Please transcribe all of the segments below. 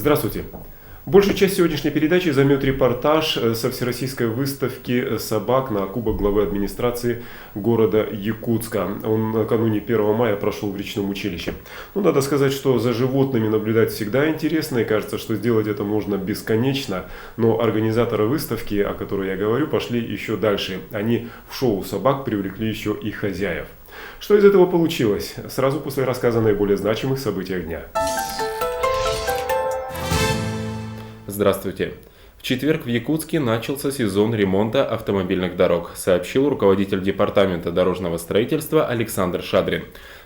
Здравствуйте. Большую часть сегодняшней передачи займет репортаж со всероссийской выставки собак на Кубок главы администрации города Якутска. Он накануне 1 мая прошел в речном училище. Надо сказать, что за животными наблюдать всегда интересно, и кажется, что сделать это можно бесконечно. Но организаторы выставки, о которой я говорю, пошли еще дальше. Они в шоу собак привлекли еще и хозяев. Что из этого получилось? Сразу после рассказа о наиболее значимых событиях дня. Здравствуйте. В четверг в Якутске начался сезон ремонта автомобильных дорог, сообщил руководитель департамента дорожного строительства Александр Шадрин.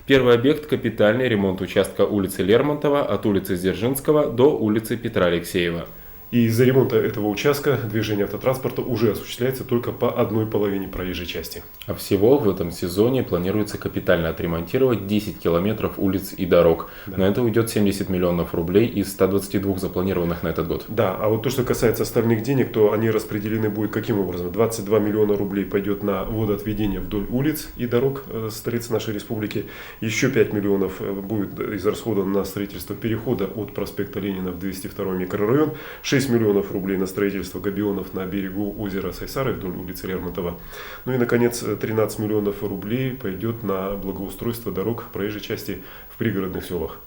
Первый объект – капитальный ремонт участка улицы Лермонтова от улицы Дзержинского до улицы Петра Алексеева. И из-за ремонта этого участка движение автотранспорта уже осуществляется только по одной половине проезжей части. А всего в этом сезоне планируется капитально отремонтировать 10 километров улиц и дорог. Да. На это уйдет 70 миллионов рублей из 122 запланированных на этот год. Да, а вот то, что касается остальных денег, то они распределены будут каким образом? 22 миллиона рублей пойдет на водоотведение вдоль улиц и дорог столицы нашей республики. Еще 5 миллионов будет израсходовано на строительство перехода от проспекта Ленина в 202 микрорайон. 6 миллионов рублей на строительство габионов на берегу озера Сайсары вдоль улицы Лермонтова. И, наконец, 13 миллионов рублей пойдет на благоустройство дорог проезжей части в пригородных селах.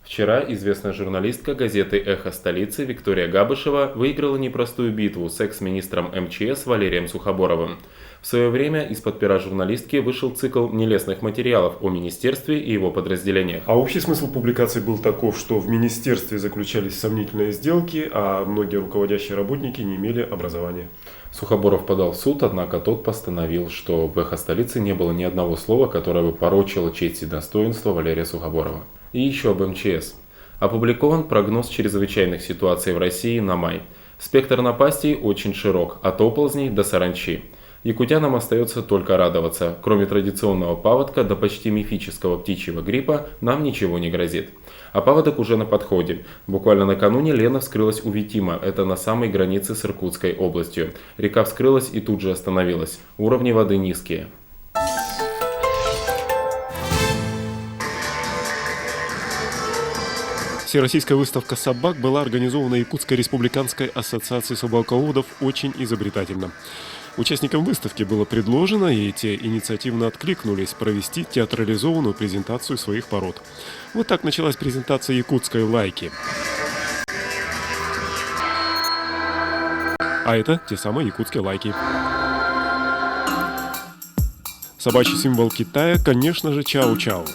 Вчера известная журналистка газеты «Эхо столицы» Виктория Габышева выиграла непростую битву с экс-министром МЧС Валерием Сухоборовым. В свое время из-под пера журналистки вышел цикл нелестных материалов о министерстве и его подразделениях. А общий смысл публикации был таков, что в министерстве заключались сомнительные сделки, а многие руководящие работники не имели образования. Сухоборов подал в суд, однако тот постановил, что в «Эхо столицы» не было ни одного слова, которое бы порочило честь и достоинство Валерия Сухоборова. И еще об МЧС. Опубликован прогноз чрезвычайных ситуаций в России на май. Спектр напастей очень широк, от оползней до саранчи. Якутянам остается только радоваться. Кроме традиционного паводка до почти мифического птичьего гриппа нам ничего не грозит. А паводок уже на подходе. Буквально накануне Лена вскрылась у Витима, это на самой границе с Иркутской областью. Река вскрылась и тут же остановилась. Уровни воды низкие. Всероссийская выставка собак была организована Якутской республиканской ассоциацией собаководов очень изобретательно. Участникам выставки было предложено, и те инициативно откликнулись, провести театрализованную презентацию своих пород. Вот так началась презентация якутской лайки. А это те самые якутские лайки. Собачий символ Китая, конечно же, чау-чау.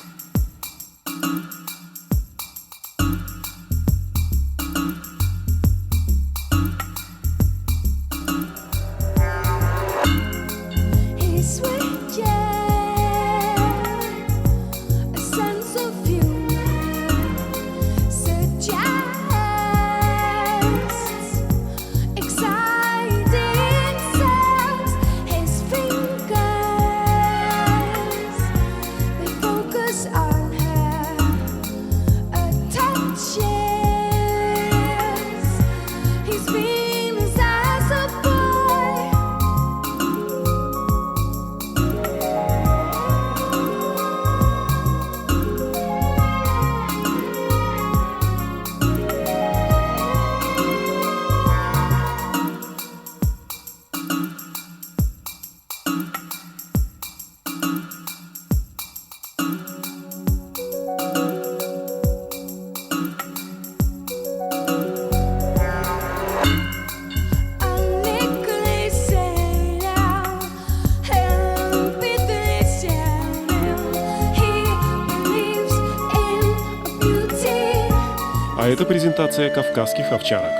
А это презентация кавказских овчарок.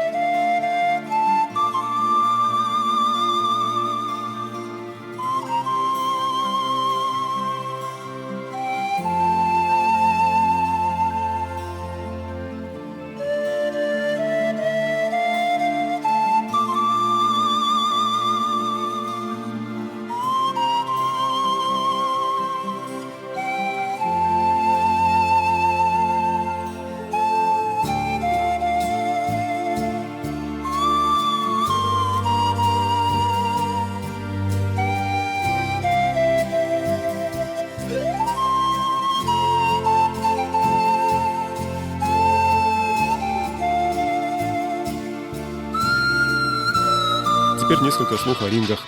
теперь несколько слов о рингах.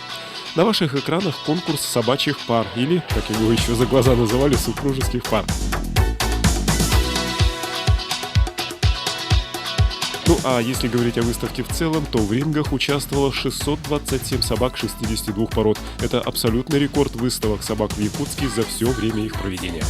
На ваших экранах конкурс собачьих пар, или, как его еще за глаза называли, супружеских пар. Ну а если говорить о выставке в целом, то в рингах участвовало 627 собак 62 пород. Это абсолютный рекорд выставок собак в Якутске за все время их проведения.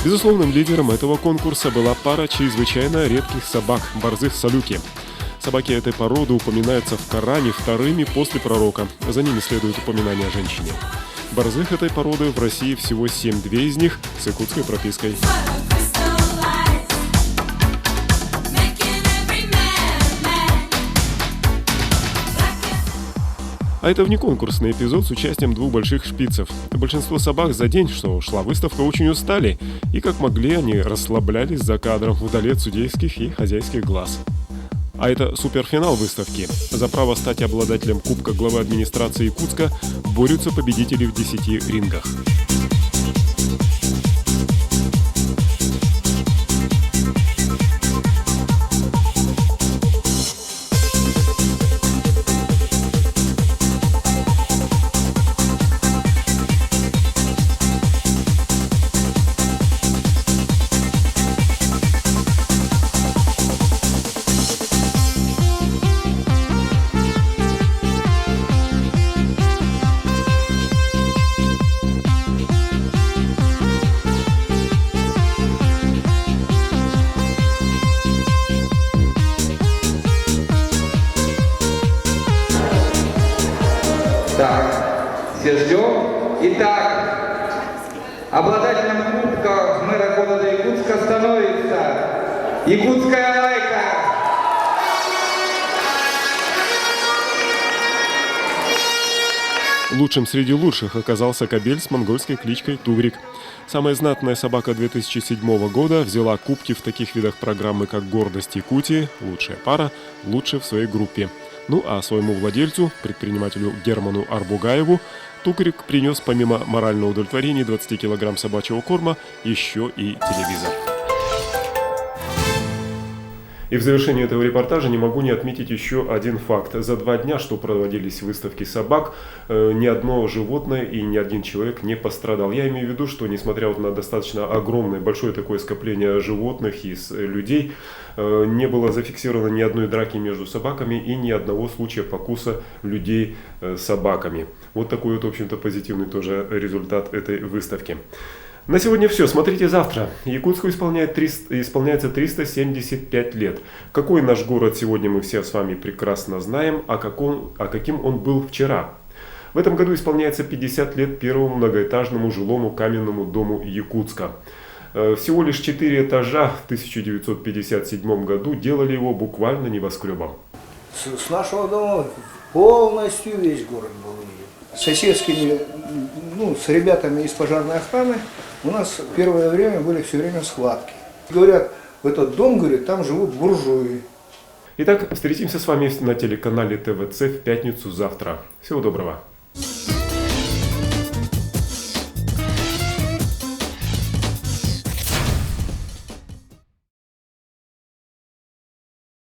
Безусловным лидером этого конкурса была пара чрезвычайно редких собак – борзых салюки. Собаки этой породы упоминаются в Коране вторыми после пророка. За ними следует упоминание о женщине. Борзых этой породы в России всего 7, 2 из них с якутской пропиской. А это внеконкурсный эпизод с участием 2 больших шпицев. Большинство собак за день, что шла выставка, очень устали, и как могли они расслаблялись за кадром вдали от судейских и хозяйских глаз. А это суперфинал выставки. За право стать обладателем Кубка главы администрации Якутска борются победители в 10 рингах. Так, все ждем. Итак, обладателем Кубка мэра города Якутска становится якутская лайка. Лучшим среди лучших оказался кобель с монгольской кличкой Тугрик. Самая знатная собака 2007 года взяла кубки в таких видах программы, как «Гордость Якутии», «Лучшая пара», «Лучшая в своей группе». Ну а своему владельцу, предпринимателю Герману Арбугаеву, Тугрик принес помимо морального удовлетворения 20 килограмм собачьего корма еще и телевизор. И в завершении этого репортажа не могу не отметить еще один факт. За 2 дня, что проводились выставки собак, ни одно животное и ни один человек не пострадал. Я имею в виду, что несмотря на достаточно огромное, большое такое скопление животных и людей, не было зафиксировано ни одной драки между собаками и ни одного случая покуса людей собаками. Вот такой вот, в общем-то, позитивный тоже результат этой выставки. На сегодня все. Смотрите завтра. Якутску исполняется 375 лет. Какой наш город сегодня мы все с вами прекрасно знаем, а каким он был вчера. В этом году исполняется 50 лет первому многоэтажному жилому каменному дому Якутска. Всего лишь 4 этажа в 1957 году делали его буквально небоскребом. С нашего дома полностью весь город был виден. С соседскими, с ребятами из пожарной охраны у нас первое время были все время схватки. Говорят, в этот дом, говорят, там живут буржуи. Итак, встретимся с вами на телеканале ТВЦ в пятницу завтра. Всего доброго.